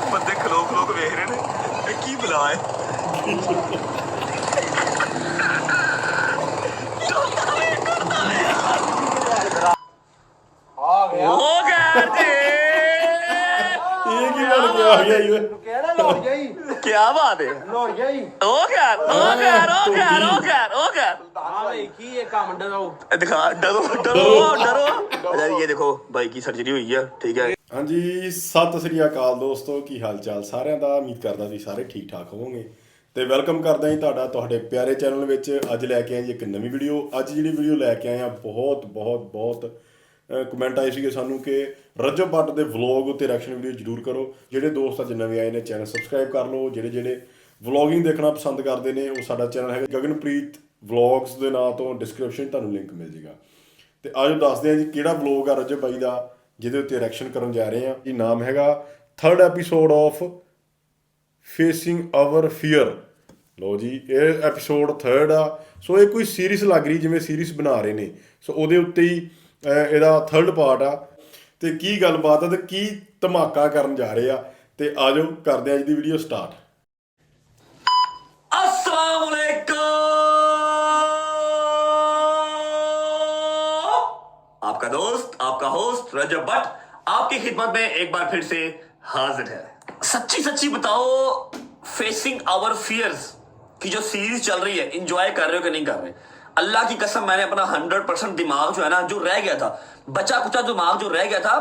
बंदे खलो खलो के वेख रहे ने की बुला है क्या बात है दिखा डरो डरो डरो ये देखो भाई की सर्जरी हुई है ठीक है। ਹਾਂਜੀ ਸਤਿ ਸ੍ਰੀ ਅਕਾਲ ਦੋਸਤੋ, ਕੀ ਹਾਲ ਚਾਲ ਸਾਰਿਆਂ ਦਾ। ਉਮੀਦ ਕਰਦਾ ਤੁਸੀਂ ਸਾਰੇ ਠੀਕ ਠਾਕ ਹੋਵੋਗੇ ਤੇ ਵੈਲਕਮ ਕਰਦਾ ਜੀ ਤੁਹਾਡਾ ਤੁਹਾਡੇ ਪਿਆਰੇ ਚੈਨਲ ਵਿੱਚ। ਅੱਜ ਲੈ ਕੇ ਆਏ ਜੀ ਇੱਕ ਨਵੀਂ ਵੀਡੀਓ। ਅੱਜ ਜਿਹੜੀ ਵੀਡੀਓ ਲੈ ਕੇ ਆਏ ਆ ਬਹੁਤ ਕਮੈਂਟ ਆਏ ਸੀਗੇ ਸਾਨੂੰ ਕਿ ਰਜਬ ਭੱਟ ਦੇ ਵਲੌਗ ਉੱਤੇ ਰਿਐਕਸ਼ਨ ਵੀਡੀਓ ਜ਼ਰੂਰ ਕਰੋ। ਜਿਹੜੇ ਦੋਸਤ ਅੱਜ ਨਵੇਂ ਆਏ ਨੇ ਚੈਨਲ ਸਬਸਕ੍ਰਾਈਬ ਕਰ ਲਓ। ਜਿਹੜੇ ਵਲੌਗਿੰਗ ਦੇਖਣਾ ਪਸੰਦ ਕਰਦੇ ਨੇ ਉਹ ਸਾਡਾ ਚੈਨਲ ਹੈਗਾ ਗਗਨਪ੍ਰੀਤ ਵਲੌਗਸ ਦੇ ਨਾਂ ਤੋਂ, ਡਿਸਕ੍ਰਿਪਸ਼ਨ ਤੁਹਾਨੂੰ ਲਿੰਕ ਮਿਲ ਜਾਏਗਾ। ਤੇ ਆਜੋ ਦੱਸਦੇ ਆ ਜੀ ਕਿਹੜਾ ਵਲੌਗ ਆ ਰਜਬ ਬਾਈ ਦਾ ਜਿਹਦੇ ਉੱਤੇ ਰਿਐਕਸ਼ਨ ਕਰਨ ਜਾ ਰਹੇ ਆ। ਇਹ ਨਾਮ ਹੈਗਾ 3rd episode of facing our fear. ਲਓ ਜੀ ਇਹ ਐਪੀਸੋਡ 3rd ਆ। ਸੋ ਇਹ ਕੋਈ ਸੀਰੀਜ਼ ਲੱਗ ਰਹੀ, ਜਿਵੇਂ ਸੀਰੀਜ਼ ਬਣਾ ਰਹੇ ਨੇ। ਸੋ ਉਹਦੇ ਉੱਤੇ ਹੀ ਇਹਦਾ 3rd ਪਾਰਟ ਆ। ਤੇ ਕੀ ਗੱਲਬਾਤ ਆ ਤੇ ਕੀ ਧਮਾਕਾ ਕਰਨ ਜਾ ਰਹੇ ਆ, ਤੇ ਆਜੋ ਕਰਦੇ ਆ ਅੱਜ ਦੀ ਵੀਡੀਓ ਸਟਾਰਟ। अस्सलाम वालेकुम, आपका दोस्त आपका होस्ट रजब भट्ट आपकी खिदमत में एक बार फिर से हाजिर है। सच्ची बताओ, फेसिंग आवर फियर्स की जो सीरीज चल रही है एंजॉय कर रहे हो कि नहीं कर रहे? अल्लाह की कसम मैंने अपना 100% दिमाग जो है ना, जो रह गया था, बचा कुचा दिमाग जो रह गया था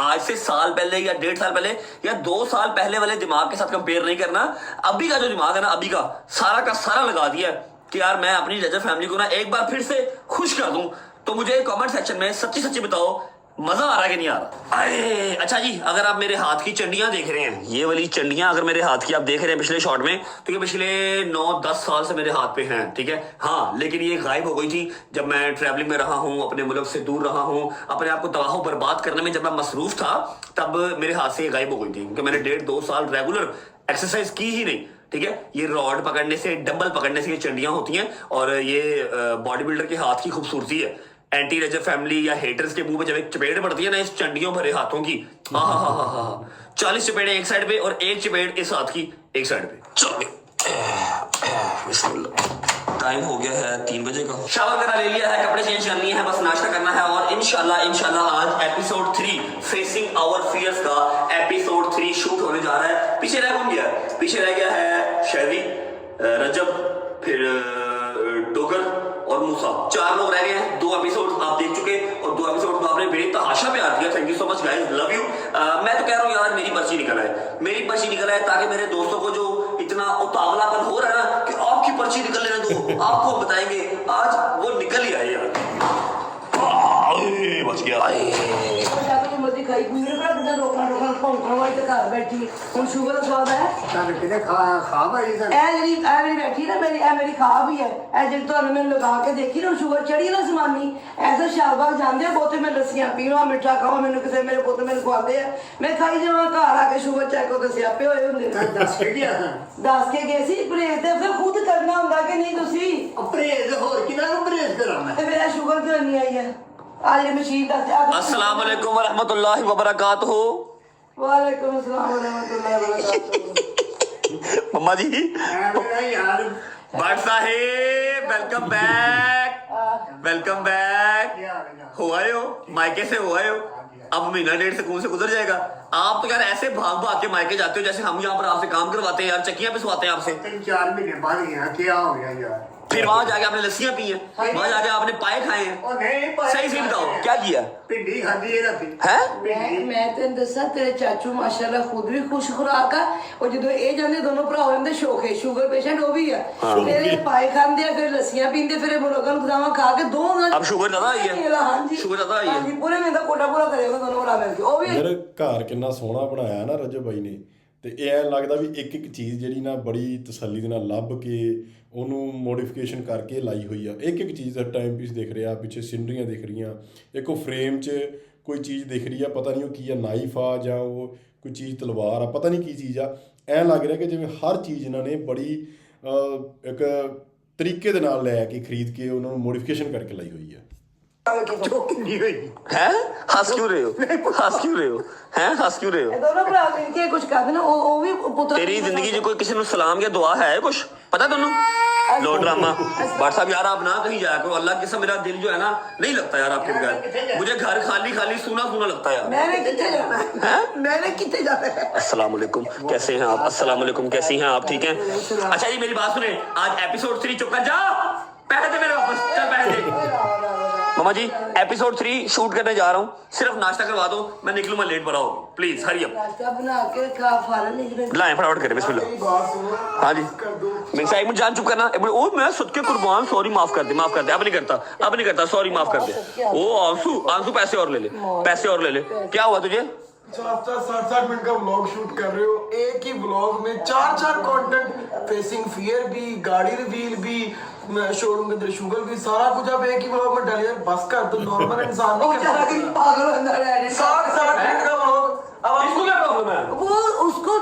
आज से साल पहले या 1.5 साल पहले या 2 साल पहले वाले दिमाग के साथ कंपेयर नहीं करना। अभी का जो दिमाग है ना, अभी का सारा लगा दिया कि यार मैं अपनी रजब फैमिली को ना एक बार फिर से खुश कर दूं। तो मुझे कमेंट सेक्शन में सच्ची बताओ मजा आ रहा है कि नहीं आ रहा? अरे अच्छा जी, अगर आप मेरे हाथ की चंडियां देख रहे हैं, ये वाली चंडियां अगर मेरे हाथ की आप देख रहे हैं पिछले शॉट में, तो ये पिछले 9-10 साल से मेरे हाथ पे हैं, ठीक है। हाँ, लेकिन ये गायब हो गई थी जब मैं ट्रैवलिंग में रहा हूँ, अपने मुल्क से दूर रहा हूँ, अपने आप को तबाह बर्बाद करने में जब मैं मसरूफ था, तब मेरे हाथ से ये गायब हो गई थी क्योंकि मैंने 1.5-2 साल रेगुलर एक्सरसाइज की ही नहीं, ठीक है। ये रॉड पकड़ने से, डंबल पकड़ने से ये चंडियां होती हैं और ये बॉडी बिल्डर के हाथ की खूबसूरती है। एंटी रजब फैमिली या हेटर्स के मुंह पे जब एक चपेट पड़ती है ना इस चंडियों भरे हाथों की, हा 40 चपेटें एक साइड पे और एक चपेट इस हाथ की एक साइड पे। चलो टाइम हो गया है 3 बजे का। शावर वगैरह ले लिया है, कपड़े चेंज कर लिए हैं, बस नाश्ता करना है और इंशाल्लाह आज एपिसोड 3 फेसिंग आवर फियर्स का एपिसोड 3 शूट होने जा रहा है। पीछे रह कौन गया? पीछे रह गया है शहरी, रजब, फिर डोगर और मूसा। 4 लोग रह गए हैं। 2 एपिसोड आप देख चुके और 2 एपिसोड को आपने बेतहाशा प्यार दिया। Thank you so much guys, love you. मैं तो कह रहा हूँ यार मेरी पर्ची निकल आए ताकि मेरे दोस्तों को जो इतना उतावलापन हो रहा है ना कि आपकी पर्ची निकल लेने दो, आपको बताएंगे आज वो निकल ही आए यार। बच गया। लस्सियां पीवा, मिठा खावा, मैनू किसी मेरे पुत मैनू खुआते हैं, मैं खाई जावा। घर आके शुगर चेक होते स्यापे होए होंदे। दस के गए सी परहेज ते फिर खुद करना हुंदा कि नहीं? तुसी परहेज होर किना परहेज कराना ते मेरा शुगर क्यों नहीं आई है? आज मशीन का अस्सलाम वालेकुम व रहमतुल्लाहि व बरकातहू। वालेकुम अस्सलाम व रहमतुल्लाहि व बरकातहू। मम्मा जी भट्ट साहेब वेलकम बैक। हो आए हो मायके से, हो आए हो। अब महीना 1.5 से गुजर जाएगा। आप तो यार ऐसे भाग के मायके जाते हो जैसे हम यहाँ पर आपसे काम करवाते हैं यार, चक्कियां पिसवाते हैं आपसे। 3-4 महीने बाद यहाँ क्या हो गया यार? फिर वहां जाके आपने लस्सियां पी हैं, वहां जाके आपने पाए खाए हैं। सही से बताओ क्या किया? भिंडी खाधी है मैं तेन दसा तेरे चाचू माशाल्लाह खुद भी खुश खुराक है और जो ये जाते दोनों भरा होंगे शोखे शुगर पेशेंट वो भी है। फिर पाए खाते फिर लस्सियां पीते फिर मुर्गा खुदावा खा के दो। अब शुगर ज्यादा आई है? हाँ जी शुगर ज्यादा आई है। पूरे में कोटा पूरा करेगा दोनों भरा मिलके। ਉਹ ਵੀ ਯਾਰ ਘਰ ਕਿੰਨਾ ਸੋਹਣਾ ਬਣਾਇਆ ਨਾ ਰਜਬ ਬਾਈ ਨੇ। ਤੇ ਇਹ ਐਂ ਲੱਗਦਾ ਵੀ ਇੱਕ ਚੀਜ਼ ਜਿਹੜੀ ਨਾ ਬੜੀ ਤਸੱਲੀ ਦੇ ਨਾਲ ਲੱਭ ਕੇ ਉਹਨੂੰ ਮੋਡੀਫਿਕੇਸ਼ਨ ਕਰਕੇ ਲਾਈ ਹੋਈ ਆ। ਇੱਕ ਚੀਜ਼ ਦਾ ਟਾਈਮ ਪੀਸ ਦਿਖ ਰਿਹਾ, ਪਿੱਛੇ ਸੀਨਰੀਆਂ ਦਿਖ ਰਹੀਆਂ, ਇੱਕ ਉਹ ਫਰੇਮ 'ਚ ਕੋਈ ਚੀਜ਼ ਦਿਖ ਰਹੀ ਆ, ਪਤਾ ਨਹੀਂ ਉਹ ਕੀ ਆ, ਨਾਈਫ ਆ ਜਾਂ ਉਹ ਕੋਈ ਚੀਜ਼ ਤਲਵਾਰ ਆ, ਪਤਾ ਨਹੀਂ ਕੀ ਚੀਜ਼ ਆ। ਐਂ ਲੱਗ ਰਿਹਾ ਕਿ ਜਿਵੇਂ ਹਰ ਚੀਜ਼ ਇਹਨਾਂ ਨੇ ਬੜੀ ਇੱਕ ਤਰੀਕੇ ਦੇ ਨਾਲ ਲੈ ਕੇ ਖਰੀਦ ਕੇ ਉਹਨਾਂ ਨੂੰ ਮੋਡੀਫਿਕੇਸ਼ਨ ਕਰਕੇ ਲਈ ਹੋਈ ਹੈ। ਨਹੀਂ ਹੋਈ हैं हंस क्यों रहे हो हंस क्यों रहे हो हैं हंस क्यों रहे हो ਦੋਨੋਂ ਭਰਾ ਮਿਲ ਕੇ ਕੁਝ ਕਰਦੇ ਨੇ ਉਹ ਵੀ ਪੁੱਤਰ तेरी जिंदगी में कोई किसी ने सलाम या दुआ है कुछ पता तेनू लो ड्रामा बट साहब यार आप ना कहीं जाया करो अल्लाह की कसम मेरा दिल जो है ना नहीं लगता यार आपके बगैर मुझे घर खाली खाली सूना सूना लगता है यार मैंने कितने जाना है मैंने कितने जाना है अस्सलाम वालेकुम कैसे हैं आप अस्सलाम वालेकुम कैसी हैं आप ठीक हैं अच्छा जी मेरी बात सुने आज एपिसोड 3 चुप कर जा पैसे दे मेरे वापस चल पैसे दे मामा जी एपिसोड 3 शूट करने जा रहा हूँ सिर्फ नाश्ता करवा दो मैं निकलूँ मैं लेट भरा होगी प्लीज हरी अप नाश्ता बना के खा फारन निकले लाएं फटाफट करें बिस्मिल्लाह हाँ जी मैं साइड में जान चुप करना ओ मैं खुद के कुर्बान सॉरी माफ कर दे अब नहीं करता सॉरी माफ कर दे ओ आंसू पैसे और ले ले क्या हुआ तुझे 60 मिनट का व्लॉग शूट कर रहे हो एक ही व्लॉग में 4 कंटेंट फेसिंग फियर भी गाड़ी रिवील भी शोरूम के अंदर शुगर भी सारा कुछ आप एक ही व्लॉग में डालिए बस कर तो नॉर्मल इंसान वो नहीं जरा कर कि पागल अंदर है 60 मिनट का व्लॉग अब इसको क्या प्रॉब्लम है वो उसको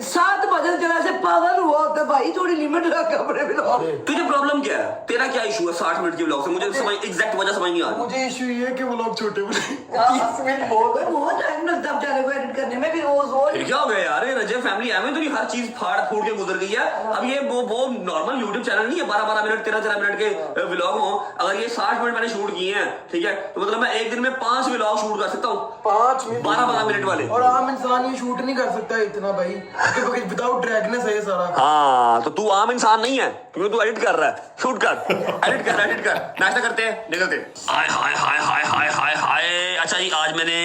7 बजे जरा से पागल हुआ होता है भाई थोड़ी लिमिट रख अपने ब्लॉग तुझे प्रॉब्लम क्या है तेरा क्या इशू है 60 मिनट के व्लॉग से मुझे समझ एग्जैक्ट वजह समझ नहीं आ रही मुझे इशू ये है कि व्लॉग छोटे बने 30 मिनट बहुत टाइम लगता है बेचारे को एडिट करने में फिर वो फिर क्या हो गया यार ये रजब फैमिली है तो हर चीज फाड़ फूड़ के गुजर गई है अब ये वो नॉर्मल यूट्यूब चैनल नहीं है 12 मिनट 13 मिनट के व्लॉग हो अगर ये 60 मिनट मैंने शूट किए हैं ठीक है तो मतलब मैं एक दिन में 5 व्लॉग शूट कर सकता हूँ 5 मिनट 12 मिनट वाले और आम इंसान ये शूट नहीं कर सकता इतना भाई क्योंकि विदाउट ड्रैगनेस है ये सारा हाँ तो तू आम इंसान नहीं है क्योंकि तू एडिट कर रहा है शूट कर एडिट कर नाश्ता करते हैं निकलते हाय हाय हाय हाय हाय हाय हाय अच्छा जी आज मैंने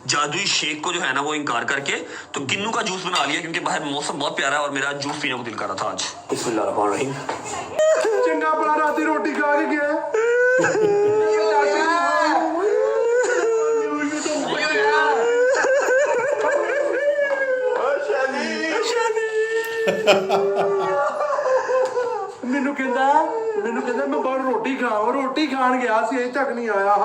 जादुई शेक को जो है ना वो इनकार करके तो किन्नू का जूस बना लिया क्योंकि बाहर मौसम बहुत प्यारा है और मेरा जूस पीने को दिल कर रहा था आज बिस्मिल्लाहिर्रहमानिर्रहीम चंगा बड़ा राती रोटी खा के गया ਮੈਨੂੰ ਕਹਿੰਦਾ ਮੈਂ ਬਾਹਰ ਰੋਟੀ ਖਾਣ ਗਿਆ ਸੀ ਅਜੇ ਤੱਕ ਨਹੀਂ ਆਇਆ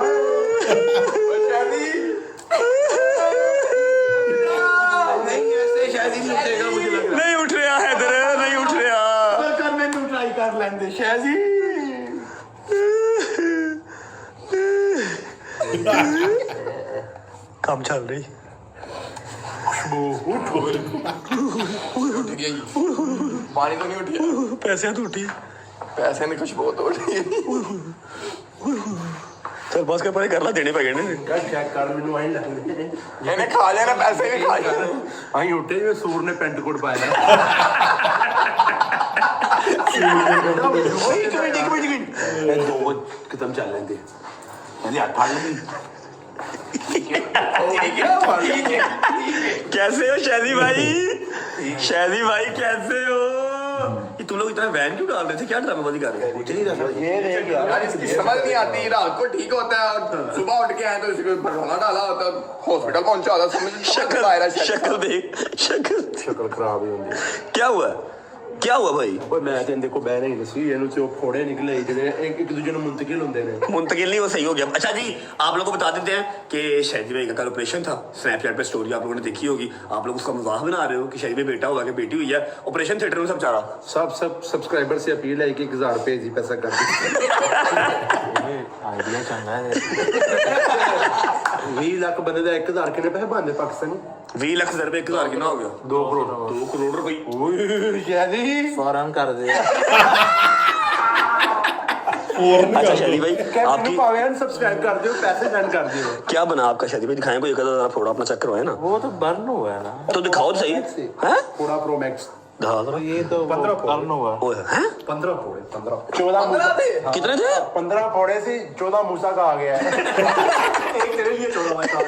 नहीं ऐसे शायद ही नहीं उठेगा मुझे लग रहा नहीं उठ रहा है इधर नहीं उठ रहा है कर ਮੈਨੂੰ ਟਰਾਈ ਕਰ ਲੈਂਦੇ ਸ਼ਾਇਦ काम चल रही पानी तो नहीं उठी पैसे तो उठी पैसे ने खुशबू तो उठी चल बस के परे कर ला देने पे गए ਚੈੱਕ ਕਰ ਮੈਨੂੰ ਆਈ ਲੱਗਦੇ मैंने खा लिया ना पैसे नहीं खा लिया ਆਈ ਉੱਠੇ ਜਿਵੇਂ ਸੂਰ ਨੇ ਪੈਂਟ ਕੋਟ ਪਾਇਆ मैं 2 कदम चल लेंगे मैंने हाथ फाड़ ली कैसे हो शैदी भाई कैसे हो ये तुम लोग इतना वैन क्यों डाल रहे थे क्या ड्रामेबाजी कर रहे थे यार इसकी समझ नहीं आती रात को ठीक होता है और सुबह उठ के आए तो इसको भरवाना डाला होता है हॉस्पिटल पहुंचा होता समझ शक्ल देख ਸ਼ਕਲ ਖਰਾਬ ਹੀ ਹੁੰਦੀ क्या हुआ भाई ਓਏ ਮੈਂ ਤੇ ਇਹਦੇ ਕੋ ਬਹਿ ਨਹੀਂ ਸੀ ਇਹਨੂੰ ਤੇ ਉਹ ਫੋੜੇ ਨਿਕਲੇ ਜਿਹੜੇ ਇੱਕ ਦੂਜੇ ਨੂੰ ਮੁੰਤਕਿਲ ਹੁੰਦੇ ਨੇ मुंतकिल नहीं वो सही हो गया अच्छा जी आप लोगों को बता देते हैं कि शहदी भाई का कल ऑपरेशन था स्नैपचैट पे स्टोरी आप लोगों ने देखी होगी आप लोग उसका मजाक बना रहे हो कि शहदी भाई बेटा हुआ कि बेटी हुई है ऑपरेशन थिएटर में सब चाह रहा सब सब्सक्राइबर से अपील है कि 1000 रुपए जी पैसा कर दीजिए आइडिया चंगा है 20 लाख बंदे ਦਾ 1000 ਕਿੰਨੇ ਪੈਸੇ ਬਣਦੇ ਪਾਕਿਸਤਾਨੀ 20 लाख रुपए 1000 कितना हो गया 2 करोड़ 2 करोड़ रुपए ਓਏ ਸ਼ਾਦੀ फौरन कर दे अच्छा शहदी भाई आपकी ਭਾਵੇਂ ਸਬਸਕ੍ਰਾਈਬ ਕਰ ਦਿਓ ਪੈਸੇ ਸੈਂਡ कर दियो क्या बना आपका शहदी भाई दिखाएं कोई एक आधा फोड़ा अपना चेक करवाए ना वो तो बर्न हुआ है ना तो दिखाओ तो सही हैं थोड़ा प्रो मैक्स दिखा दो ये तो 15 बर्न हुआ ओए हैं 15 फोड़े 15 14 कितने थे 15 फोड़े से 14 मूसा का आ गया है एक तेरे लिए 14 मैं खा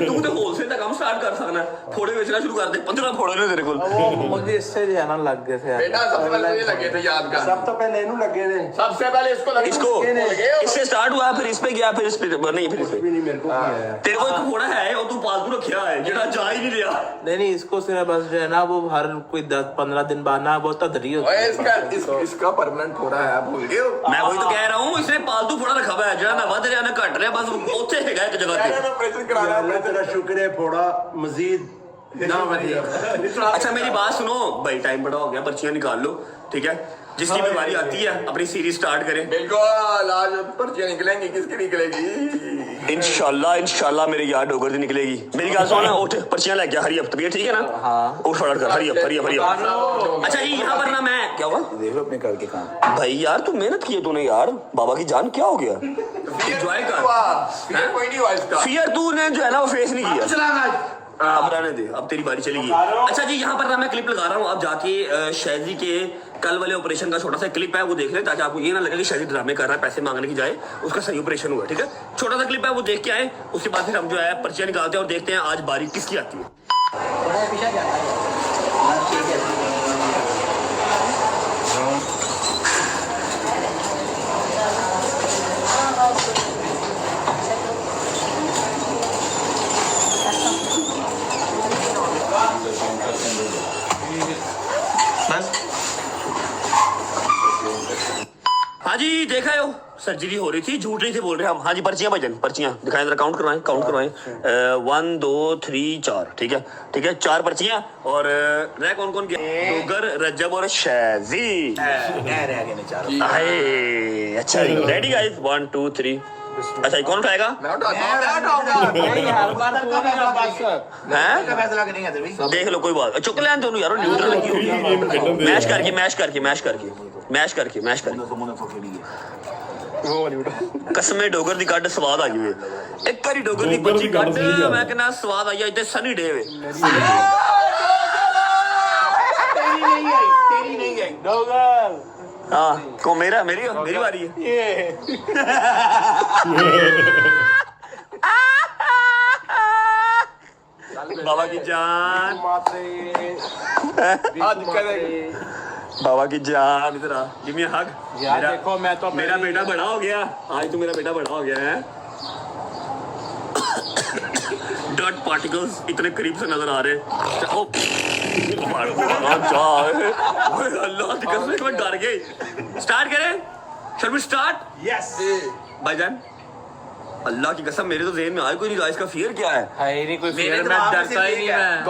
तू तो होलसेल का काम स्टार्ट कर सकना है फोड़े बेचना शुरू कर दे 15 फोड़े ने तेरे को वो मुझे इससे जाना लग गए थे बेटा सबसे पहले मुझे लगे थे याद कर सब तो पहले इन्हों लगे थे सबसे पहले इसको लगे इसको लगे इससे स्टार्ट हुआ फिर इस पे गया फिर इस पे नहीं फिर इस पे भी नहीं मेरे को नहीं आया तेरे को एक फोड़ा है और तू पालतू रखा है जेड़ा जा ही नहीं रहा नहीं इसको सिर्फ बस जो है ना वो हर कोई 10-15 दिन बाद ना बहुत तदरी होती ओए इसका परमानेंट फोड़ा है भूल गए हो मैं वही तो कह रहा हूँ इसने पालतू फोड़ा रखा हुआ है जेड़ा ना वध रहा ना घट रहा बस ओथे हैगा एक जगह पे ऑपरेशन करा रहा अल्लाह तेरा शुक्र है फोड़ा मजीद अच्छा मेरी बात सुनो भाई, टाइम बड़ा हो गया, पर्चियां निकाल लो, ठीक है? जिसकी भी बारी आती है अपनी सीरीज स्टार्ट करें। बिल्कुल, आज पर्चियां निकलेंगी, किसकी निकलेगी? इंशाल्लाह मेरे यार डोगर दी निकलेगी। मेरी गाल सुन, उठ पर्चियां लेके आ, हरी अप, तबीयत ठीक है ना? हाँ उठ फटाफट कर, हरी अप। अच्छा जी यहाँ पर ना मैं क्या हुआ, देख लो अपने घर के काम। भाई यार तू मेहनत की है तूने यार, बाबा की जान क्या हो गया? एंजॉय कर, कोई नहीं हुआ इसका। फियर तूने जो है ना वो फेस नहीं किया। अब रहने दे, अब तेरी बारी चलेगी। अच्छा जी यहाँ पर ना मैं क्लिप लगा रहा हूँ, अब जाके शायजी के कल वाले ऑपरेशन का छोटा सा क्लिप है वो देख ले, ताकि आपको ये ना लगे कि शायद ड्रामे कर रहा है पैसे मांगने की जाए, उसका सही ऑपरेशन हुआ, ठीक है? छोटा सा क्लिप है वो देख के आए, उसके बाद फिर हम जो है पर्चियां निकालते हैं और देखते हैं आज बारी किसकी आती है। हाँ जी देखा हो, सर्जरी हो रही थी, झूठ नहीं थे बोल रहे हम। हाँ जी पर्चियां भजन, पर्चियां दिखाएं जरा, काउंट करवाएं 1 2 3 4, ठीक है? ठीक है, 4 पर्चियां। और रह कौन कौन गया? डोगर, रजब और शाजी। अच्छा जी रेडी गाइस, 1 2 3। अच्छा कौन उठाएगा? मैं उठाऊंगा। हैं? देख लो कोई बात, चुक लें दोनों यारो, न्यूट्रल लगी होगी। मैश करके कसमे डोगर दी कड स्वाद आई हुए, एक बारी डोगर दी बच्ची कड मैं कहना स्वाद आई ते सनी डे वे। तेरी नहीं आई डोगर। हाँ को मेरी बारी है। बाबा की जान, बाबा की जान, इधर आ, गिव मी अ हग। यार देखो मैं तो मेरा बेटा बड़ा हो गया आज, तो मेरा बेटा बड़ा हो गया है। डॉट पार्टिकल्स इतने करीब से नजर आ रहे हैं। अल्लाह की कसम मैं डर गई। स्टार्ट करें, शैल वी स्टार्ट? यस भाईजान, अल्लाह की कसम मेरे तो ज़हन में आया कोई नहीं रहा, इसका फियर क्या है? है नहीं कोई फियर, मैं डरता ही नहीं मैं।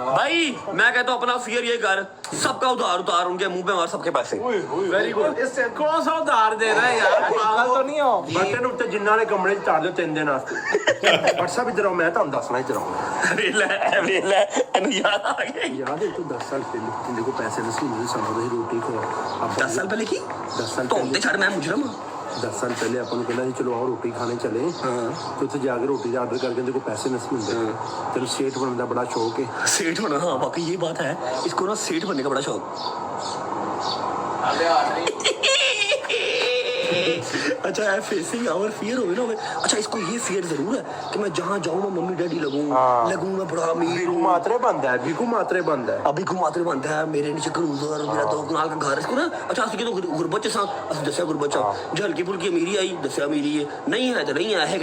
भाई मैं कहता हूँ अपना फियर ये कर, सबका उधार उनके मुंह पे मार, सबके पैसे। Very good. इससे कौन सा उधार दे रहा है यार, पागल तो नहीं हो? बटन उत्ते जिन्ना ने कमरे च चाड़ दो 3 दिन वास्ते। व्हाट्सएप इधर आओ, मैं ਤੁਹਾਨੂੰ ਦੱਸਣਾ ਇਧਰ ਆਓ। ਵੇਲਾ ਇਹਨੂੰ याद आ गया। याद है तो 10 साल पहले तेरे को पैसे नसीब नहीं समझ रही रोटी को। अब 10 साल पहले की 10 साल तो पहले छड़ मैं मुजरम हूं। 10 साल पहले अपन कहना जी चलो आओ रोटी खाने चले। तो उत्थे जाके रोटी का आर्डर करके तेरे को पैसे नसीब मिलते। तेरे सेठ बनने का बड़ा शौक है। सेठ होना, हाँ बाकी ये बात है, इसको ना सेठ बनने का बड़ा शौक। अच्छा है फेसिंग आवर फियर होवे ना होवे। अच्छा इसको ये फियर जरूर है कि मैं जहाँ जाऊँ मैं मम्मी डैडी लगूँ मैं बड़ा अमीर हूँ। मात्रे बंद है, भिखू मात्रे बंद है। अभी घुमाते बनता है मेरे नीचे क्रूजर, मेरा 2 कनाल का घर, इसको ना अच्छा असली तो गुरबत सा असं दस्या गुरबत जो हल्की फुल्की अमीरी आई दस्या अमीरी है, नहीं है तो नहीं है, है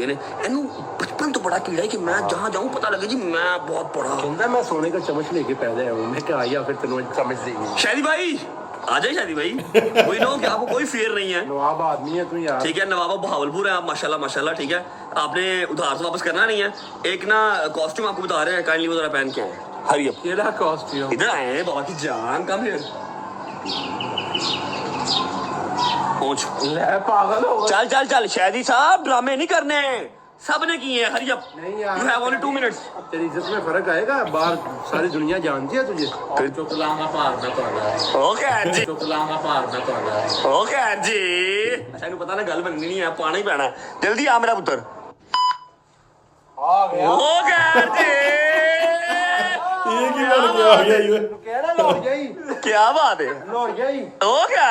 ने एनू बचपन तो बड़ा कीड़ा है कि मैं जहाँ जाऊँ पता लगे जी मैं बहुत बड़ा। कहता मैं सोने का चम्मच लेके पैदा आया हूँ, मैं क्या आया फिर तेनों समझ देगी। शादी भाई आ जाए, शादी भाई कोई नो कि आपको कोई फियर नहीं है। नवाब आदमी है तू यार। ठीक है नवाब बहावलपुर है आप, माशाल्लाह ठीक है। आपने उधार से वापस करना नहीं है। एक ना कॉस्ट्यूम आपको बता रहे हैं, काइंडली वो जरा पहन के आए। हरी अप, केड़ा कॉस्ट्यूम? इधर आए हैं बाबा की जान, कम हियर पहुंच। ले पागल हो गया। चल शादी साहब ड्रामे नहीं करने, सबने किए हैं। हरी अप, नहीं यार, यू हैव ओनली 2 मिनट्स। तेरी इज्जत में फर्क आएगा, बाहर सारी दुनिया जानती है तुझे। फिर चुक लांगा पार मैं तो ओके जी, चुक लांगा पार मैं तो ओके जी। अच्छा इन्हें पता ना गल बननी नहीं है, पाना ही पैना है। जल्दी आ मेरा पुत्र आ गया। ओके जी, ये की बन गया आ गया ये। कहना लौट गई, क्या बात है। लौट गई। ओके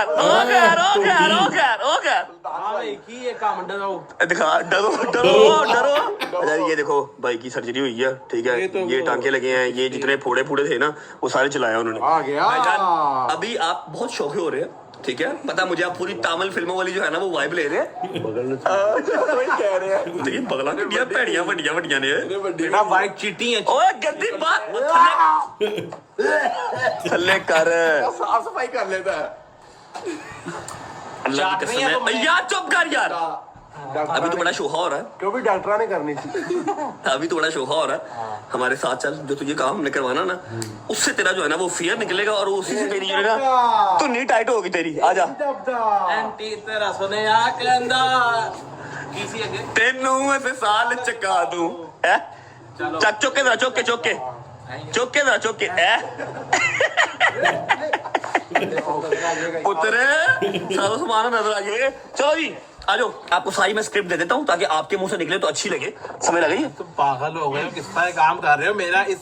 भाई की ये काम डरो दिखा, डरो। अच्छा ये देखो भाई की सर्जरी हुई है, ठीक है? ये टांके लगे हैं, ये जितने फोड़े थे ना वो सारे चलाया उन्होंने। आ गया भाईजान अभी आप बहुत शौकी हो रहे हैं, ठीक है? पता मुझे आप पूरी तामिल फिल्मों वाली जो है ना वो वाइब ले रहे हैं। बगल में कह रहे हैं देखिए बगला कितनी भैड़ियां वड्डियां ने ना वाइट चीटी है। ओए गंदी बात थल्ले कर, साफ सफाई कर लेता है। अल्लाह की कसम है यार, चुप कर यार। अभी तो बड़ा शोहा हो रहा है, क्यों भी डॉक्टर ने करनी थी। अभी तो बड़ा शोहा हो रहा है। हमारे साथ चल, जो तुझे काम हमने करवाना ना, उससे तेरा जो है ना वो फियर निकलेगा और उसी से तेरी जो है ना तो नी टाइट होगी तेरी। आजा एंटी तेरा सुने आ कहंदा किसी अगे तेनू ऐसे साल चका दूं है। चक चौके जरा, चौके चौके चौके जरा, चौके है उतरे सारा सामान नजर आ जाएगा। चलो जी आ जाओ, आपको सारी मैं स्क्रिप्ट दे देता हूँ ताकि आपके मुंह से निकले तो अच्छी लगे। समय लगेगी। तुम पागल हो गए हो, किस तरह काम कर रहे हो। मेरा इस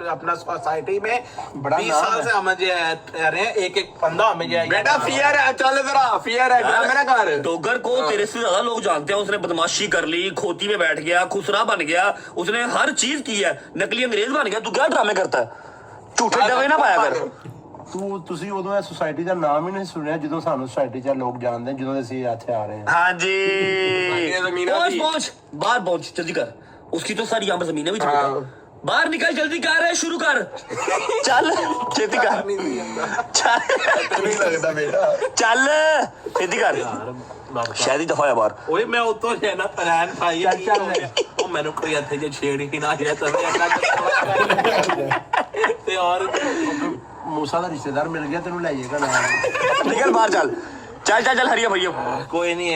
अपना सोसाइटी में 20 साल से हमें रहे हैं, एक एक बंदा हमें बेटा फियर है, चल जरा फियर है ड्रामे ना कर। डोगर को तेरे से ज्यादा लोग जानते हैं। उसने बदमाशी कर ली, खोती में बैठ गया, खुसरा बन गया, उसने हर चीज की है, नकली अंग्रेज बन गया। तू क्या ड्रामे करता है? झूठे डवे ना पाया कर। ਤੁਸੀਂ ਉਦੋਂ ਇਹ ਸੁਸਾਇਟੀ ਦਾ ਨਾਮ ਹੀ ਨਹੀਂ ਸੁਣਿਆ ਜਦੋਂ ਸਾਨੂੰ ਸੁਸਾਇਟੀ 'ਚ ਲੋਕ ਜਾਣਦੇ ਜਦੋਂ ਅਸੀਂ ਇੱਥੇ ਆ ਰਹੇ ਹਾਂ। हाँ जी ये जमीन पहुंच थी। पहुंच बाहर पहुंच, जल्दी कर। उसकी तो सारी यहाँ पर जमीनें भी थी। बाहर निकल, जल्दी कर, शुरू कर, चल छेती कर, चल नहीं लगता बेटा। चल छेती कर, शायद ही दफा है बाहर। ओए मैं उतो लेना प्लान पाई ओ मैंने कोई ਇੱਥੇ ਜੇ ਛੇੜ ਹੀ ਨਾ ਜਾਏ ਤਵੇ ਤੇ और ਮੂਸਾ ਦਾ ਰਿਸ਼ਤੇਦਾਰ ਮਿਲ ਗਿਆ ਤੈਨੂੰ ਲੈ ਜਾਏਗਾ ਨਾਲ। निकल बाहर, चल चल चल चल, हरिया भैया ਕੋਈ ਨਹੀਂ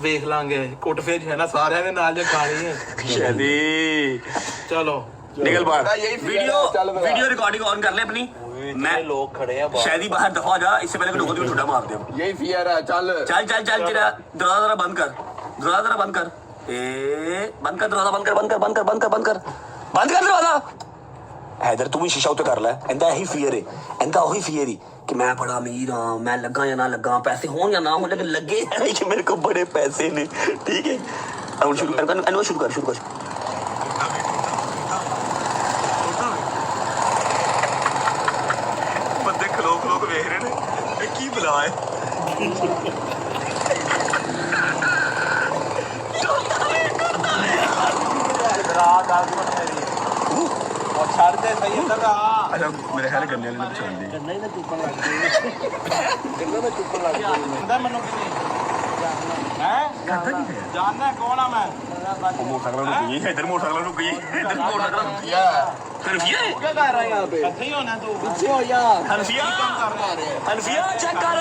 ਵੇਖ ਲਾਂਗੇ ਕੁੱਟ ਫੇਜ ਹੈ ਨਾ ਸਾਰਿਆਂ ਦੇ ਨਾਲ ਜੇ ਖਾਣੀ ਹੈ। शादी चलो निकल बाहर। यही फिर वीडियो है, चल बता। वीडियो रिकॉर्डिंग ऑन कर ले अपनी। मैं लोग खड़े हैं बाहर। शायद ही बाहर दफा हो जा, इससे पहले कि लोगों को छुट्टा मार दे। यही फियर है, चल चल चल चल, तेरा दरवाजा जरा बंद कर, दरवाजा जरा बंद कर, बंद कर दरवाजा, बंद कर बंद कर बंद कर बंद कर बंद कर बंद कर दरवाजा। हैदर तू भी शीशा उत्ते कर लै। इंदा यही फियर है, इंदा वही फियर ही कि मैं बड़ा अमीर हाँ, मैं लगा या ना लगा, पैसे हो या ना हो, लेकिन लगे है कि मेरे को बड़े पैसे ने। ठीक है अब शुरू कर, शुरू कर, शुरू कर। बंदे खलो खलो के वेख रहे ने, की बला है। और छाड़ दे सही है ना। अच्छा मेरे ख्याल गन्ने वाले ने छोड़ दी। ਗੰਨਾ ਹੀ ਨਾ ਚੁੱਪਣ ਲੱਗ ਗਏ ਗੰਨਾ ਮੈਂ ਚੁੱਪਣ ਲੱਗ ਗਏ ਕਹਿੰਦਾ ਮੈਨੂੰ ਕਿੰਨੀ ਹੈ ਜਾਣਨਾ ਕੌਣ ਆ ਮੈਂ। मोटरसाइकिल रुक गई, इधर मोटरसाइकिल रुक गई, इधर मोटरसाइकिल रुक गई। हनफिया है? क्या कर रहा है यहाँ पे ਇੱਥੇ ਹੀ ਹੋਣਾ ਤੂੰ। पीछे हो यार हनफिया, हनफिया चेक कर।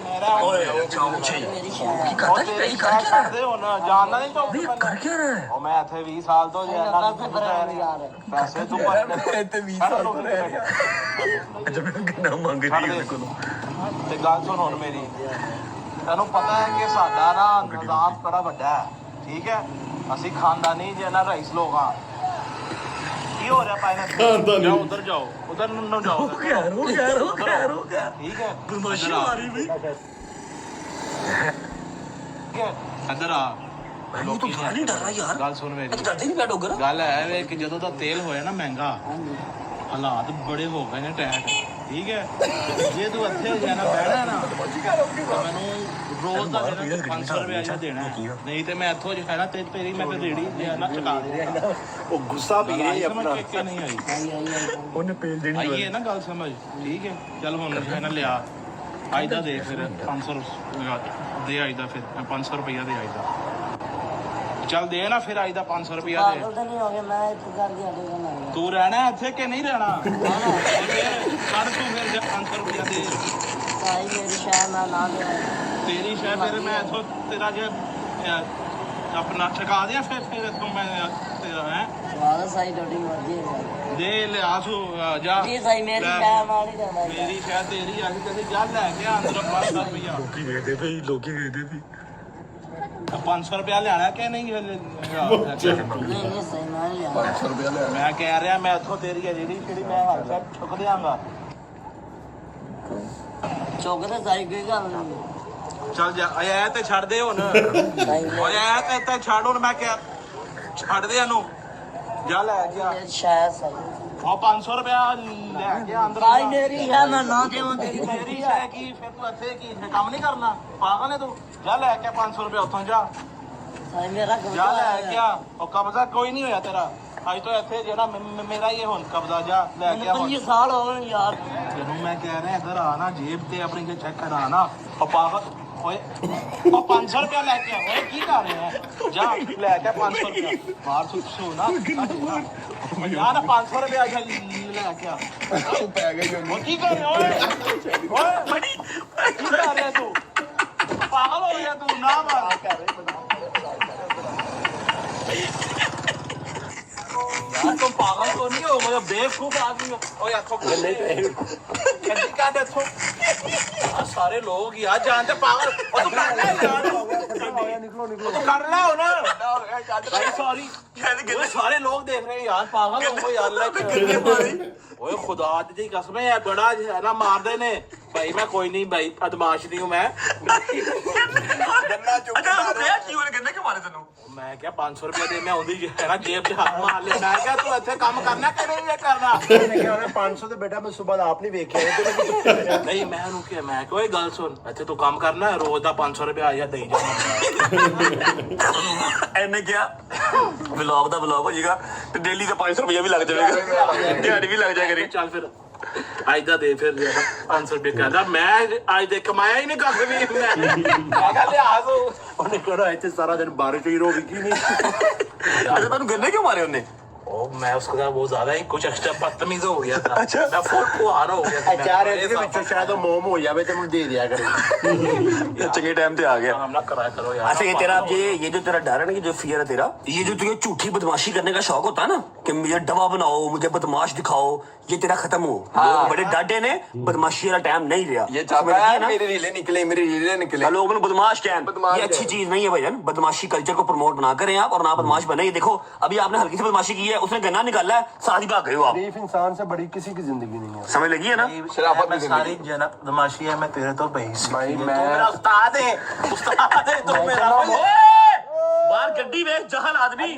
ਮੇਰਾ ओए अच्छा मुझे की करता है, ये कर क्या ਛੱਡ रहा ਦੇ ਹੁਣ ਜਾਣਨਾ ਨਹੀਂ ਤੂੰ। है? कर क्या रहा है? ਉਹ ਮੈਂ ਇੱਥੇ 20 ਸਾਲ ਤੋਂ ਪੈਸੇ ਤੂੰ ਇੱਥੇ 20 ਸਾਲ ਤੋਂ ਰਹਿ ਰਿਹਾ। अच्छा मैं गन्ना मांग रही हूं को। ਤੇ ਗੱਲ ਸੁਣ ਹੁਣ ਮੇਰੀ, ਤੈਨੂੰ ਪਤਾ ਹੈ ਕਿ ਸਾਡਾ ਨਾ ਨਿਜ਼ਾਮ ਬੜਾ ਵੱਡਾ ਹੈ। ਠੀਕ ਹੈ ਅਸੀਂ ਖਾਨਦਾਨੀ ਜੇ ਨਾ ਰਈਸ ਲੋਕ ਹਾਂ। ਕੀ ਹੋ ਰਿਹਾ ਪਾਇਨਾ? ਖਾਨਦਾਨੀ। ਜਾਓ ਉਧਰ ਜਾਓ, ਉਧਰ ਨੂੰ ਜਾਓ। रो क्या ਠੀਕ ਹੈ बदमाशी आ रही भाई। ਠੀਕ ਹੈ ਇੱਧਰ ਆ। ये तो बाहर नहीं डर रहा यार। ਗੱਲ ਸੁਣ ਮੇਰੀ, तो डरते नहीं क्या डोगर? ਗੱਲ ਹੈ ਵੇ ਕਿ ਜਦੋਂ ਦਾ ਤੇਲ ਹੋਇਆ ਨਾ ਮਹਿੰਗਾ, ਹਾਲਾਤ ਬੜੇ ਹੋ ਗਏ ਨੇ ਟੈਟ। ਠੀਕ ਹੈ ਜੇ ਤੂੰ ਇੱਥੇ ਹੋ ਜਾਣਾ ਬਹਿਣਾ ਨਾ ਤਾਂ ਮੈਨੂੰ ਰੋਜ਼ ਦਾ ਜਿਹੜਾ 500 ਰੁਪਏ ਦੇਣਾ ਹੈ। ਨਹੀਂ ਤੇ ਮੈਂ ਇੱਥੋਂ ਜੋ ਹੈ ਨਾ ਤੇ ਤੇਰੀ ਮੈਂ ਤੇ ਰੇੜੀ ਜੇ ਨਾ ਚੁਕਾ ਦੇਣਾ। ਉਹ ਗੁੱਸਾ ਪੀ ਰਹੀ ਹੈ ਆਪਣਾ ਕਿ ਨਹੀਂ ਆਈ ਉਹਨੇ ਪੇਲ ਦੇਣੀ ਆਈਏ ਨਾ ਗੱਲ ਸਮਝ। ਠੀਕ ਹੈ ਚੱਲ ਹੁਣ ਜੋ ਹੈ ਨਾ ਲਿਆ ਅੱਜ ਦਾ ਦੇ, ਫਿਰ 500 ਦੇ ਅੱਜ ਦਾ, ਫਿਰ 500 ਰੁਪਇਆ ਦੇ ਅੱਜ ਦਾ। ਚੱਲ ਦੇ ਨਾ ਫਿਰ ਅੱਜ ਦਾ 500 ਰੁਪਇਆ ਦੇ। ਪਾਗਲ ਤਾਂ ਨਹੀਂ ਹੋ ਗਿਆ ਮੈਂ ਇੱਥੇ ਕਰ ਦਿਆ ਦੇ ਤੂੰ ਰਹਿਣਾ ਇੱਥੇ ਕਿ ਨਹੀਂ ਰਹਿਣਾ? ਕੱਢ ਤੂੰ ਫਿਰ 500 ਰੁਪਇਆ ਦੇ। ਭਾਈ ਮੇਰੀ ਸ਼ਾਇਦ ਮੈਂ ਨਾ ਦੇ ਤੇਰੀ ਸ਼ਾਇਦ ਫਿਰ ਮੈਂ ਇੱਥੋਂ ਤੇਰਾ ਜੇ ਆਪਣਾ ਚੁਕਾ ਦਿਆਂ, ਫਿਰ ਇੱਥੋਂ ਮੈਂ ਤੇਰਾ ਹੈ ਵਾਦਾ ਸਾਈ ਤੁਹਾਡੀ ਮਰਜ਼ੀ ਹੈ ਦੇ ਲਿਆ ਤੂੰ ਜਾ। ਜੀ ਸਾਈ ਮੇਰੀ ਲੈ। ਸ਼ਾਇਦ ਮਾਰ ਨਹੀਂ ਕਰਦਾ ਮੇਰੀ ਸ਼ਾਇਦ ਤੇਰੀ ਆ ਗਈ ਤੇ ਜਾ ਲੈ ਕੇ ਅੰਦਰ 500 ਰੁਪਇਆ। ਲੋਕੀ ਵੇਖਦੇ ਪਈ, ਲੋਕੀ ਵੇਖਦੇ ਪਈ। 500 ਰੁਪਇਆ ਲੈਣਾ ਕਿ ਨਹੀਂ? ਨਹੀਂ ਨਹੀਂ ਸਹੀ ਮੈਂ ਨਹੀਂ ਲਿਆ 500 ਰੁਪਇਆ ਲੈ। ਮੈਂ ਕਹਿ ਰਿਹਾ ਮੈਂ ਇੱਥੋਂ ਤੇਰੀ ਹੈ ਜਿਹੜੀ ਮੈਂ ਹੱਥ ਤੱਕ ਚੁੱਕ ਦਿਆਂਗਾ। ਚੁੱਕ ਤੇ ਸਾਈ ਕੋਈ ਗੱਲ ਨਹੀਂ ਚੱਲ ਜਾ ਇਹ ਤੇ ਛੱਡ ਦੇ ਹੁਣ। ਸਾਈ ਓਏ ਇਹ ਤੇ ਛੱਡ ਹੁਣ, ਮੈਂ ਕਿਹਾ ਛੱਡ ਦੇ ਇਹਨੂੰ, ਜਾ ਲੈ ਗਿਆ। ਮੇਰੀ ਸ਼ਾਇਦ ਸਾਈ ਉਹ 500 ਰੁਪਇਆ ਲੈ ਕੇ ਅੰਦਰ। ਭਾਈ ਮੇਰੀ ਸ਼ਾਇਦ ਮੈਂ ਨਾ ਦੇਵਾਂ ਤੇਰੀ ਤੇਰੀ ਸ਼ਾਇਦ ਕੀ ਫਿਰ ਤੂੰ ਇੱਥੇ ਕੀ ਕੰਮ ਨਹੀਂ ਕਰਨਾ? ਪਾਗਲ ਹੈ ਤੂੰ? ਜਾ ਲੈ ਕੇ 500 ਰੁਪਇਆ ਉੱਥੋਂ ਜਾ। ਸਾਈ ਮੇਰਾ ਜਾ ਲੈ ਕੇ ਆ। ਉਹ ਕਬਜ਼ਾ ਕੋਈ ਨਹੀਂ ਹੋਇਆ ਤੇਰਾ ਅੱਜ ਤੋਂ ਇੱਥੇ ਜਿਹੜਾ ਮੇਰਾ ਹੀ ਹੈ ਹੁਣ ਕਬਜ਼ਾ। ਜਾ ਲੈ ਕੇ ਆ ਹੁਣ। 25 ਸਾਲ ਹੋ ਗਏ ਯਾਰ ਜਦੋਂ ਮੈਂ ਕਹਿ ਰਿਹਾ ਇੱਧਰ ਆ ਨਾ, ਜੇਬ ਤੇ ਆਪਣੀ ਜੇ ਚੈੱਕ ਕਰਾ ਨਾ। ਉਹ ਪਾਗਲ ਓਏ ਉਹ 500 ਰੁਪਇਆ ਲੈ ਕੇ ਆ ਓਏ ਕੀ ਕਰ ਰਿਹਾ ਜਾ ਲੈ ਕੇ 500 ਰੁਪਇਆ ਬਾਹਰ ਸੁੱਟੋ ਨਾ ਯਾਰ 500 ਰੁਪਇਆ ਲੈ ਕੇ ਆ ਪੈ ਗਈ ਉਹ ਕੀ ਕਰ ਰਿਹਾ ਓਏ ਓਏ ਕੀ ਕਰ ਰਿਹਾ ਤੂੰ ਪਾਗਲ ਹੋ ਗਿਆ ਤੂੰ ਨਾ ਮਾਰ यार तुम पागल तो नहीं हो मतलब बेवकूफ आदमी हो ओ यार तो गंदी का देखो यार सारे लोग यार जानते पागल और तू कर ले यार निकलो तू कर ले हो ना भाई सॉरी वो सारे लोग देख रहे हैं यार पागल हो यार ओए खुदा दी कसम है बड़ा है ना मार देने भाई मैं कोई नहीं भाई बदमाश नहीं हूं मैं गन्ना चुप क्यों गन्ने क्यों मारे तेनों मैं क्या 500 रुपया दे मैं ਉਹਦੀ ਹੈ ਨਾ ਜੇਬ 'ਚ ਹੱਥ ਮਾਰ ਲਿਆ ਮੈਂ ਕਿਹਾ ਤੂੰ ਇੱਥੇ ਕੰਮ ਕਰਨਾ ਕਿ ਨਹੀਂ ਕਰਨਾ मैंने कहा 500 ਤੇ ਬੇਟਾ ਮੈਂ ਸਵੇਰ ਆਪ ਨਹੀਂ ਵੇਖਿਆ ਨਹੀਂ ਮੈਂ ਉਹਨੂੰ ਕਿਹਾ ਮੈਂ ਕੋਈ ਗੱਲ ਸੁਣ ਇੱਥੇ ਤੂੰ ਕੰਮ ਕਰਨਾ ਰੋਜ਼ ਦਾ 500 ਰੁਪਇਆ ਆ ਜਾ ਦੇਈ ਜਾ ਐਨੇ ਕਿਹਾ ਵਲੌਗ ਦਾ ਵਲੌਗ ਹੋ ਜਾਏਗਾ ਤੇ ਡੇਲੀ ਦਾ 500 ਰੁਪਇਆ ਵੀ ਲੱਗ ਜਾਵੇਗਾ ਦਿਹਾੜੀ ਵੀ ਲੱਗ ਜਾਏਗੀ ਚੱਲ ਫਿਰ ਅੱਜ ਦਾ ਦੇ ਫਿਰ 500 ਰੁਪਏ ਕਹਿੰਦਾ ਮੈਂ ਅੱਜ ਦੇ ਕਮਾਇਆ ਹੀ ਨਹੀਂ ਕੱਖ ਵੀ ਮੈਂ ਕਿਹਾ ਲਿਆ ਤੂੰ ਉਹਨੇ ਕਿਹਾ ਇੱਥੇ ਸਾਰਾ ਦਿਨ ਬਾਰਿਸ਼ ਹੀ ਰੋਗੀ ਕੀ ਨਹੀਂ ਅੱਛਾ ਤੁਹਾਨੂੰ ਗੰਨੇ ਕਿਉਂ ਮਾਰੇ ਉਹਨੇ ओ मैं उसके साथ बहुत ज्यादा ही कुछ एक्स्ट्रा बदतमीज हो गया था मैं फुल फुहार हो गया था ਚਾਰ ਇਹਦੇ ਵਿੱਚੋਂ ਸ਼ਾਇਦ ਉਹ ਮੋਮ ਹੋ ਜਾਵੇ ਤੇ ਮੈਨੂੰ ਦੇ ਦਿਆ ਕਰੇ ये चंगे टाइम पे आ गया काम ना कराया करो यार अच्छा ये तेरा ये जो तेरा डर है ना, जो फियर है तेरा, ये जो तुझे झूठी बदमाशी करने का शौक होता है ना कि मुझे डवा बनाओ, मुझे बदमाश दिखाओ, ये तेरा खत्म हो। लोग बड़े डांटे ने, बदमाशी वाला टाइम नहीं रहा। ये चाहता है मेरी रीलें निकले लोग बदमाश टाइम, ये अच्छी चीज नहीं है भाईजान। बदमाशी कल्चर को प्रमोट ना करें आप और ना बदमाश बने। ये देखो अभी आपने हल्की सी बदमाशी की है, उसने गन्ना निकाला है, साथ ही भाग गए हो आप। शरीफ इंसान से बड़ी किसी की जिंदगी नहीं है समझ लगी है ना? शराफत मैं में सारी जनक बदमाशी है मैं तेरे तो भाई भाई तू मैं मेरा उस्ताद है तू मेरा बाहर गड्डी में जहां आदमी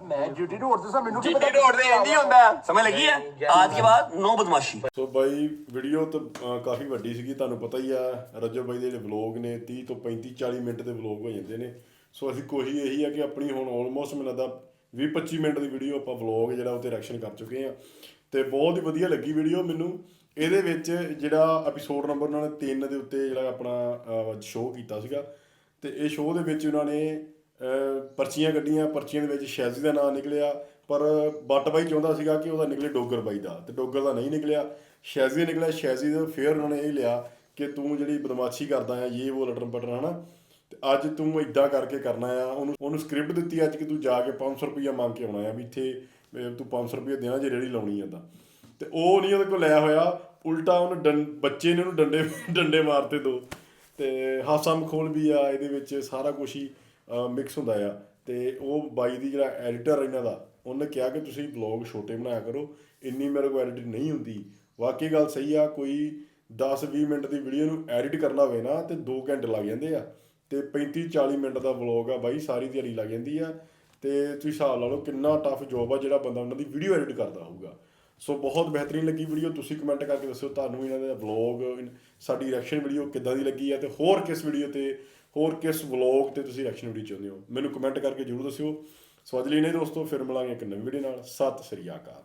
मैं ड्यूटी ढोड़ते सा मैनू की चिट्टी ढोड़दे इंदी ਹੁੰਦਾ समझ लगी है? आज के बाद नो बदमाशी। ਸੋ ਬਾਈ ਵੀਡੀਓ ਤਾਂ ਕਾਫੀ ਵੱਡੀ ਸੀਗੀ, ਤੁਹਾਨੂੰ ਪਤਾ ਹੀ ਆ ਰਜਬ ਬਾਈ ਦੇ ਜਿਹੜੇ ਵਲੌਗ ਨੇ 30 ਤੋਂ 35-40 ਮਿੰਟ ਦੇ ਵਲੌਗ ਹੋ ਜਾਂਦੇ ਨੇ। ਸੋ ਅਸੀਂ ਕੋਸ਼ਿਸ਼ ਇਹੀ ਆ ਕਿ ਆਪਣੀ ਹੁਣ ਆਲਮੋਸਟ ਮੈਨੂੰ ਲੱਗਦਾ 20-25 ਮਿੰਟ ਦੀ ਵੀਡੀਓ ਆਪਾਂ ਵਲੌਗ ਜਿਹੜਾ ਉਹ 'ਤੇ ਰਿਐਕਸ਼ਨ ਕਰ ਚੁੱਕੇ ਆ ਤੇ ਬਹੁਤ ਹੀ ਵਧੀਆ ਲੱਗੀ ਵੀਡੀਓ ਮੈਨੂੰ। ਇਹਦੇ ਵਿੱਚ ਜਿਹੜਾ ਐਪੀਸੋਡ ਨੰਬਰ ਉਹਨਾਂ ਨੇ 3 ਦੇ ਉੱਤੇ ਜਿਹੜਾ ਆਪਣਾ ਸ਼ੋਅ ਕੀਤਾ ਸੀਗਾ ਤੇ ਇਹ ਸ਼ੋਅ ਦੇ ਵਿੱਚ ਉਹਨਾਂ ਨੇ ਪਰਚੀਆਂ ਕੱਢੀਆਂ, ਪਰਚੀਆਂ ਦੇ ਵਿੱਚ ਸ਼ੈਜ਼ੀ ਦਾ ਨਾਮ ਨਿਕਲਿਆ, ਪਰ ਬੱਟ ਬਾਈ ਚਾਹੁੰਦਾ ਸੀਗਾ ਕਿ ਉਹਦਾ ਨਿਕਲੇ ਡੋਗਰ ਬਾਈ ਦਾ, ਤੇ ਡੋਗਰ ਦਾ ਨਹੀਂ ਨਿਕਲਿਆ, ਸ਼ੈਜ਼ੀ ਦਾ ਨਿਕਲਿਆ। ਸ਼ੈਜ਼ੀ ਦਾ ਫਿਰ ਉਹਨਾਂ ਨੇ ਇਹ ਲਿਆ ਕਿ ਤੂੰ ਜਿਹੜੀ ਬਦਮਾਸ਼ੀ ਕਰਦਾ ਆ ਇਹ ਉਹ ਲਟਰਨ ਪਟਰ ਹਨਾ, ਤੇ ਅੱਜ ਤੂੰ ਇੱਦਾਂ ਕਰਕੇ ਕਰਨਾ ਆ। ਉਹਨੂੰ ਸਕ੍ਰਿਪਟ ਦਿੱਤੀ ਅੱਜ ਕਿ ਤੂੰ ਜਾ ਕੇ 500 ਰੁਪਈਆ ਮੰਗ ਕੇ ਆਉਣਾ ਆ, ਵੀ ਇੱਥੇ ਤੂੰ 500 ਰੁਪਈਆ ਦੇਣਾ ਜੇ ਰੇਹੜੀ ਲਾਉਣੀ ਆ ਤਾਂ। ਤੇ ਉਹ ਨਹੀਂ ਉਹਦੇ ਕੋਲ ਲਿਆ ਹੋਇਆ, ਉਲਟਾ ਉਹਨੂੰ ਬੱਚੇ ਨੇ ਉਹਨੂੰ ਡੰਡੇ ਮਾਰਤੇ 2, ਤੇ ਹਾਸਾ ਮਖੌਲ ਵੀ ਆ ਇਹਦੇ ਵਿੱਚ, ਸਾਰਾ ਕੁਛ ਹੀ ਮਿਕਸ ਹੁੰਦਾ ਆ। ਤੇ ਉਹ ਬਾਈ ਦੀ ਜਿਹੜਾ ਐਡੀਟਰ ਇਹਨਾਂ ਦਾ, ਉਹਨੇ ਕਿਹਾ ਕਿ ਤੁਸੀਂ ਵਲੌਗ ਛੋਟੇ ਬਣਾਇਆ ਕਰੋ, ਇੰਨੀ ਮੇਰੇ ਕੋਲ ਐਡਿਟ ਨਹੀਂ ਹੁੰਦੀ। ਵਾਕਈ ਗੱਲ ਸਹੀ ਆ, ਕੋਈ 10-20 ਮਿੰਟ ਦੀ ਵੀਡੀਓ ਨੂੰ ਐਡਿਟ ਕਰਨਾ ਹੋਵੇ ਨਾ ਤੇ 2 ਘੰਟੇ ਲੱਗ ਜਾਂਦੇ ਆ, ਤੇ 35-40 ਮਿੰਟ ਦਾ ਵਲੌਗ ਆ ਬਾਈ, ਸਾਰੀ ਦਿਹਾੜੀ ਲੱਗ ਜਾਂਦੀ ਆ। ਤੇ ਤੁਸੀਂ ਹਿਸਾਬ ਲਾ ਲਓ ਕਿੰਨਾ ਟਫ ਜੋਬ ਆ ਜਿਹੜਾ ਬੰਦਾ ਉਹਨਾਂ ਦੀ ਵੀਡੀਓ ਐਡਿਟ ਕਰਦਾ ਹੋਊਗਾ। ਸੋ ਬਹੁਤ ਬਿਹਤਰੀਨ ਲੱਗੀ ਵੀਡੀਓ, ਤੁਸੀਂ ਕਮੈਂਟ ਕਰਕੇ ਦੱਸਿਓ ਤੁਹਾਨੂੰ ਇਹਨਾਂ ਦਾ ਵਲੌਗ, ਸਾਡੀ ਰਿਐਕਸ਼ਨ ਵੀਡੀਓ ਕਿੱਦਾਂ ਦੀ ਲੱਗੀ ਆ, ਤੇ ਹੋਰ ਕਿਸ ਵੀਡੀਓ ਤੇ, ਹੋਰ ਕਿਸ ਵਲੌਗ ਤੇ ਤੁਸੀਂ ਰਿਐਕਸ਼ਨ ਵੀਡੀਓ ਚਾਹੁੰਦੇ ਹੋ, ਮੈਨੂੰ ਕਮੈਂਟ ਕਰਕੇ ਜ਼ਰੂਰ ਦੱਸਿਓ। ਸੋ ਅੱਜ ਲਈ ਨਹੀਂ ਦੋਸਤੋ, ਫਿਰ ਮਿਲਾਂਗੇ ਇੱਕ ਨਵੀਂ ਵੀਡੀਓ ਨਾਲ। ਸਤਿ ਸ੍ਰੀ ਅਕਾਲ।